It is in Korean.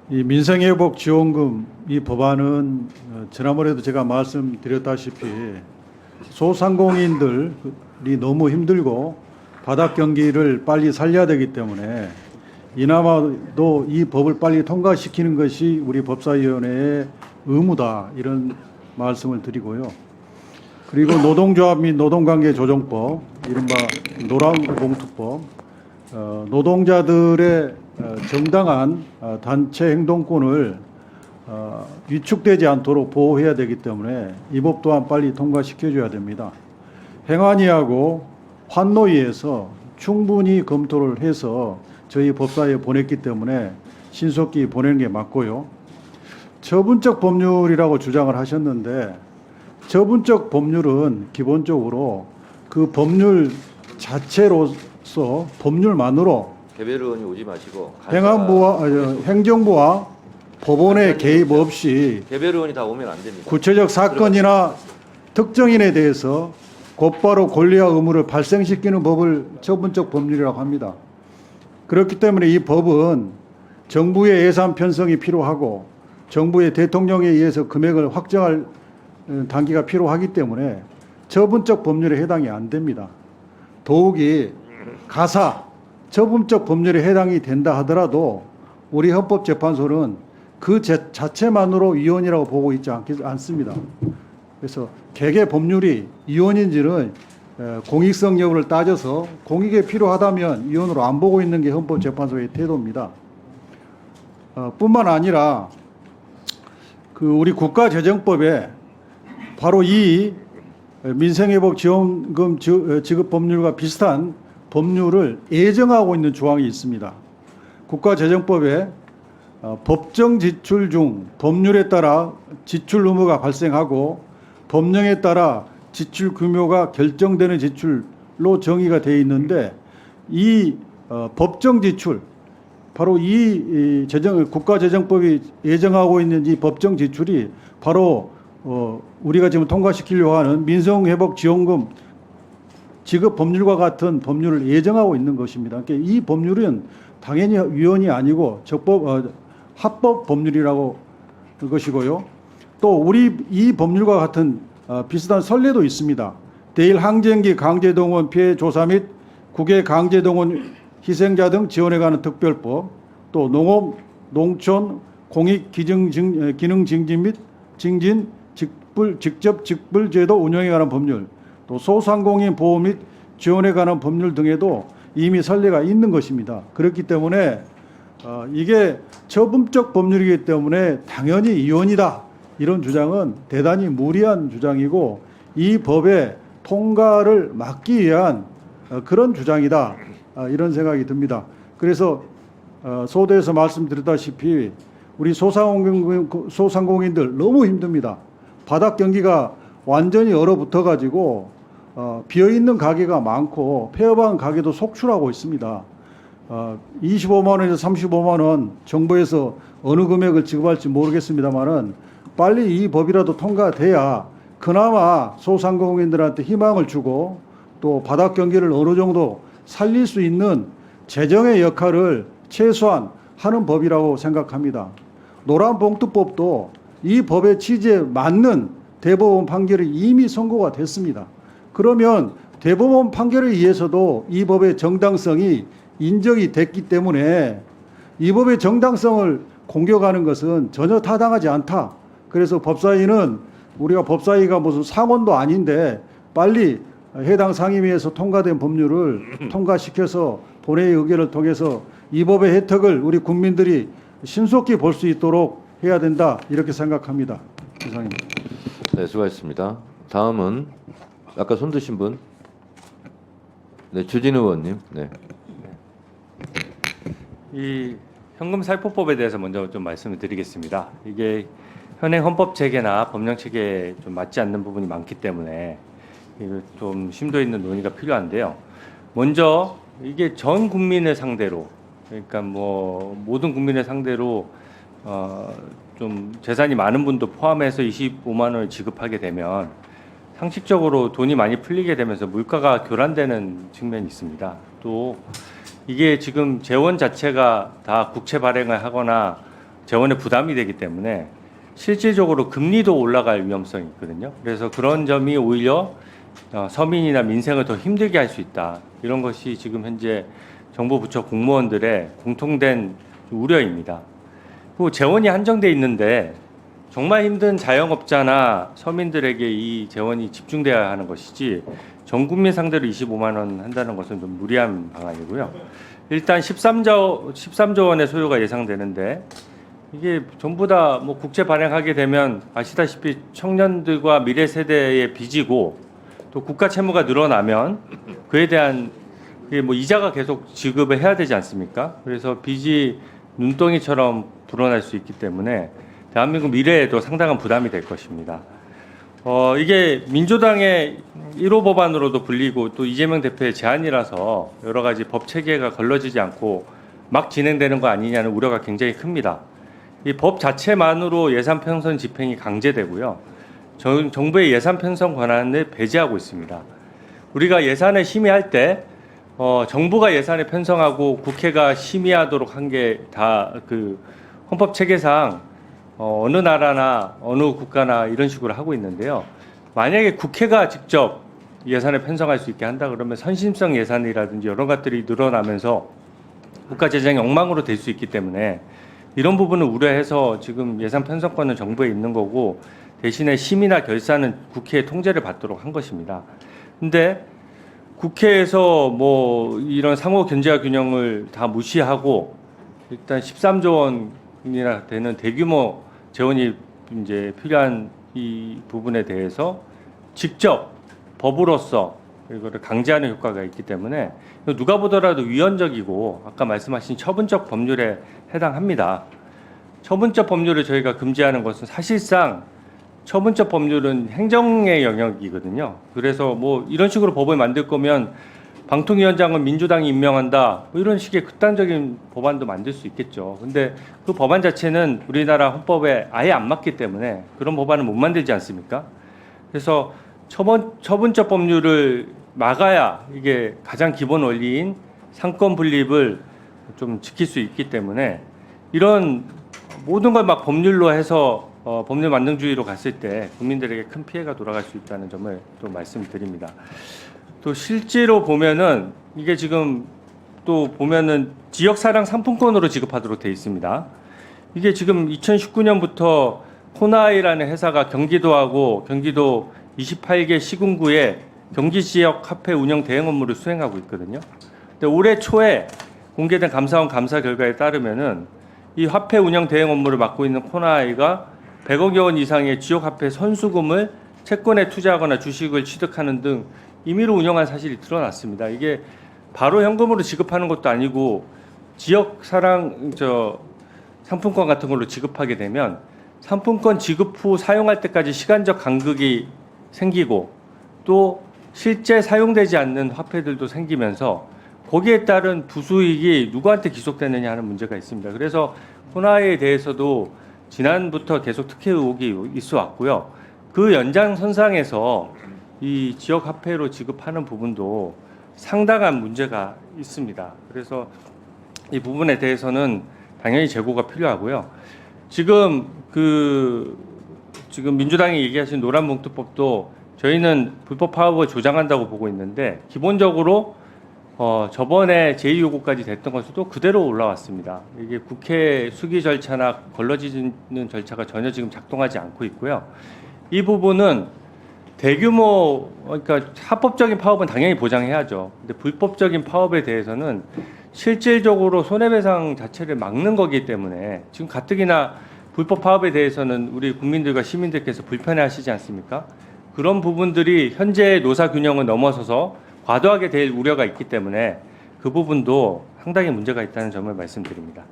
이 민생회복지원금 이 법안은 지난번에도 제가 말씀드렸다시피 소상공인들이 너무 힘들고 바닥 경기를 빨리 살려야 되기 때문에 이나마도 이 법을 빨리 통과시키는 것이 우리 법사위원회의 의무다, 이런 말씀을 드리고요. 그리고 노동조합 및 노동관계조정법, 이른바 노란봉투법, 노동자들의 정당한 단체 행동권을 위축되지 않도록 보호해야 되기 때문에 이 법 또한 빨리 통과시켜줘야 됩니다. 행안위하고 환노위에서 충분히 검토를 해서 저희 법사위에 보냈기 때문에 신속히 보내는 게 맞고요. 처분적 법률이라고 주장을 하셨는데, 처분적 법률은 기본적으로 그 법률 자체로서 법률만으로 개별 의원이 오지 마시고 행정부와 법원의 개입 없이 개별 의원이 다 오면 안 됩니다. 구체적 사건이나 특정인에 대해서 곧바로 권리와 의무를 발생시키는 법을 처분적 법률이라고 합니다. 그렇기 때문에 이 법은 정부의 예산 편성이 필요하고 정부의 대통령에 의해서 금액을 확정할 단계가 필요하기 때문에 처분적 법률에 해당이 안 됩니다. 더욱이 처분적 법률에 해당이 된다 하더라도 우리 헌법재판소는 그 자체만으로 위헌이라고 보고 있지 않습니다. 그래서 개개 법률이 위헌인지는 공익성 여부를 따져서 공익에 필요하다면 위헌으로 안 보고 있는 게 헌법재판소의 태도입니다. 뿐만 아니라 우리 국가재정법에 바로 이 민생회복지원금 지급 법률과 비슷한 법률을 예정하고 있는 조항이 있습니다. 국가재정법에 법정 지출 중 법률에 따라 지출 의무가 발생하고 법령에 따라 지출 규모가 결정되는 지출로 정의가 되어 있는데, 이 법정 지출, 바로 이 국가재정법이 예정하고 있는 이 법정 지출이 바로 우리가 지금 통과시키려고 하는 민생회복지원금 지급 법률과 같은 법률을 예정하고 있는 것입니다. 그러니까 이 법률은 당연히 위헌이 아니고 합법 법률이라고 것이고요. 또 우리 이 법률과 같은 비슷한 선례도 있습니다. 대일 항쟁기 강제동원 피해 조사 및 국외 강제동원 희생자 등 지원에 관한 특별법, 또 농업, 농촌, 공익 기능 증진 및 직접 직불제도 운영에 관한 법률, 또 소상공인 보호 및 지원에 관한 법률 등에도 이미 선례가 있는 것입니다. 그렇기 때문에 이게 처분적 법률이기 때문에 당연히 위헌이다, 이런 주장은 대단히 무리한 주장이고 이 법의 통과를 막기 위한 그런 주장이다, 이런 생각이 듭니다. 그래서 소대에서 말씀드렸다시피 우리 소상공인들 너무 힘듭니다. 바닥 경기가 완전히 얼어붙어 가지고 비어있는 가게가 많고 폐업한 가게도 속출하고 있습니다. 25만 원에서 35만 원 정부에서 어느 금액을 지급할지 모르겠습니다만은 빨리 이 법이라도 통과돼야 그나마 소상공인들한테 희망을 주고 또 바닥 경기를 어느 정도 살릴 수 있는 재정의 역할을 최소한 하는 법이라고 생각합니다. 노란봉투법도 이 법의 취지에 맞는 대법원 판결이 이미 선고가 됐습니다. 그러면 대법원 판결에 의해서도 이 법의 정당성이 인정이 됐기 때문에 이 법의 정당성을 공격하는 것은 전혀 타당하지 않다. 그래서 법사위는 우리가 법사위가 무슨 상원도 아닌데 빨리 해당 상임위에서 통과된 법률을 통과시켜서 본회의 의결을 통해서 이 법의 혜택을 우리 국민들이 신속히 볼 수 있도록 해야 된다, 이렇게 생각합니다. 이상입니다. 네, 수고하셨습니다. 다음은 아까 손 드신 분, 네, 주진우 의원님. 네. 이 현금살포법에 대해서 먼저 좀 말씀을 드리겠습니다. 이게 현행 헌법 체계나 법령 체계에 좀 맞지 않는 부분이 많기 때문에 좀 심도 있는 논의가 필요한데요. 먼저 이게 전 국민을 상대로, 그러니까 뭐 모든 국민을 상대로 좀 재산이 많은 분도 포함해서 25만 원을 지급하게 되면 상식적으로 돈이 많이 풀리게 되면서 물가가 교란되는 측면이 있습니다. 또 이게 지금 재원 자체가 다 국채 발행을 하거나 재원에 부담이 되기 때문에 실질적으로 금리도 올라갈 위험성이 있거든요. 그래서 그런 점이 오히려 서민이나 민생을 더 힘들게 할 수 있다. 이런 것이 지금 현재 정부 부처 공무원들의 공통된 우려입니다. 그리고 재원이 한정돼 있는데 정말 힘든 자영업자나 서민들에게 이 재원이 집중돼야 하는 것이지 전 국민 상대로 25만 원 한다는 것은 좀 무리한 방안이고요. 일단 13조 원의 소요가 예상되는데 이게 전부 다 뭐 국채 발행하게 되면 아시다시피 청년들과 미래 세대의 빚이고 또 국가 채무가 늘어나면 그에 대한 뭐 이자가 계속 지급을 해야 되지 않습니까? 그래서 빚이 눈덩이처럼 불어날 수 있기 때문에 대한민국 미래에도 상당한 부담이 될 것입니다. 이게 민주당의 1호 법안으로도 불리고 또 이재명 대표의 제안이라서 여러 가지 법 체계가 걸러지지 않고 막 진행되는 거 아니냐는 우려가 굉장히 큽니다. 이 법 자체만으로 예산 편성 집행이 강제되고요. 정부의 예산 편성 권한을 배제하고 있습니다. 우리가 예산을 심의할 때 정부가 예산을 편성하고 국회가 심의하도록 한 게 다 그 헌법 체계상 어느 나라나 어느 국가나 이런 식으로 하고 있는데요. 만약에 국회가 직접 예산을 편성할 수 있게 한다 그러면 선심성 예산이라든지 여러 것들이 늘어나면서 국가 재정이 엉망으로 될 수 있기 때문에 이런 부분을 우려해서 지금 예산 편성권은 정부에 있는 거고 대신에 심의나 결산은 국회의 통제를 받도록 한 것입니다. 근데 국회에서 뭐 이런 상호 견제와 균형을 다 무시하고 일단 13조 원이나 되는 대규모 재원이 이제 필요한 이 부분에 대해서 직접 법으로서 이거를 강제하는 효과가 있기 때문에 누가 보더라도 위헌적이고 아까 말씀하신 처분적 법률에 해당합니다. 처분적 법률을 저희가 금지하는 것은 사실상 처분적 법률은 행정의 영역이거든요. 그래서 뭐 이런 식으로 법을 만들 거면 방통위원장은 민주당이 임명한다 뭐 이런 식의 극단적인 법안도 만들 수 있겠죠. 근데 그 법안 자체는 우리나라 헌법에 아예 안 맞기 때문에 그런 법안은 못 만들지 않습니까? 그래서 처분적 법률을 막아야 이게 가장 기본 원리인 상권 분립을 좀 지킬 수 있기 때문에 이런 모든 걸 막 법률로 해서 법률 만능주의로 갔을 때 국민들에게 큰 피해가 돌아갈 수 있다는 점을 또 말씀드립니다. 또 실제로 보면은 이게 지금 또 보면은 지역사랑 상품권으로 지급하도록 돼 있습니다. 이게 지금 2019년부터 코나이라는 회사가 경기도하고 경기도 28개 시군구에 경기 지역 화폐 운영 대행 업무를 수행하고 있거든요. 근데 올해 초에 공개된 감사원 감사 결과에 따르면은 이 화폐 운영 대행 업무를 맡고 있는 코나이가 100억 원 이상의 지역 화폐 선수금을 채권에 투자하거나 주식을 취득하는 등 임의로 운영한 사실이 드러났습니다. 이게 바로 현금으로 지급하는 것도 아니고 지역 사랑 상품권 같은 걸로 지급하게 되면 상품권 지급 후 사용할 때까지 시간적 간극이 생기고 또 실제 사용되지 않는 화폐들도 생기면서 거기에 따른 부수익이 누구한테 귀속되느냐 하는 문제가 있습니다. 그래서 코나이에 대해서도 지난부터 계속 특혜 의혹이 있어 왔고요. 그 연장선상에서 이 지역 화폐로 지급하는 부분도 상당한 문제가 있습니다. 그래서 이 부분에 대해서는 당연히 재고가 필요하고요. 지금 민주당이 얘기하신 노란봉투법도 저희는 불법 파업을 조장한다고 보고 있는데 기본적으로 저번에 제2요구까지 됐던 것도 그대로 올라왔습니다. 이게 국회 수기 절차나 걸러지는 절차가 전혀 지금 작동하지 않고 있고요. 이 부분은 대규모 그러니까 합법적인 파업은 당연히 보장해야죠. 근데 불법적인 파업에 대해서는 실질적으로 손해배상 자체를 막는 거기 때문에 지금 가뜩이나 불법 파업에 대해서는 우리 국민들과 시민들께서 불편해하시지 않습니까? 그런 부분들이 현재의 노사 균형을 넘어서서 과도하게 될 우려가 있기 때문에 그 부분도 상당히 문제가 있다는 점을 말씀드립니다.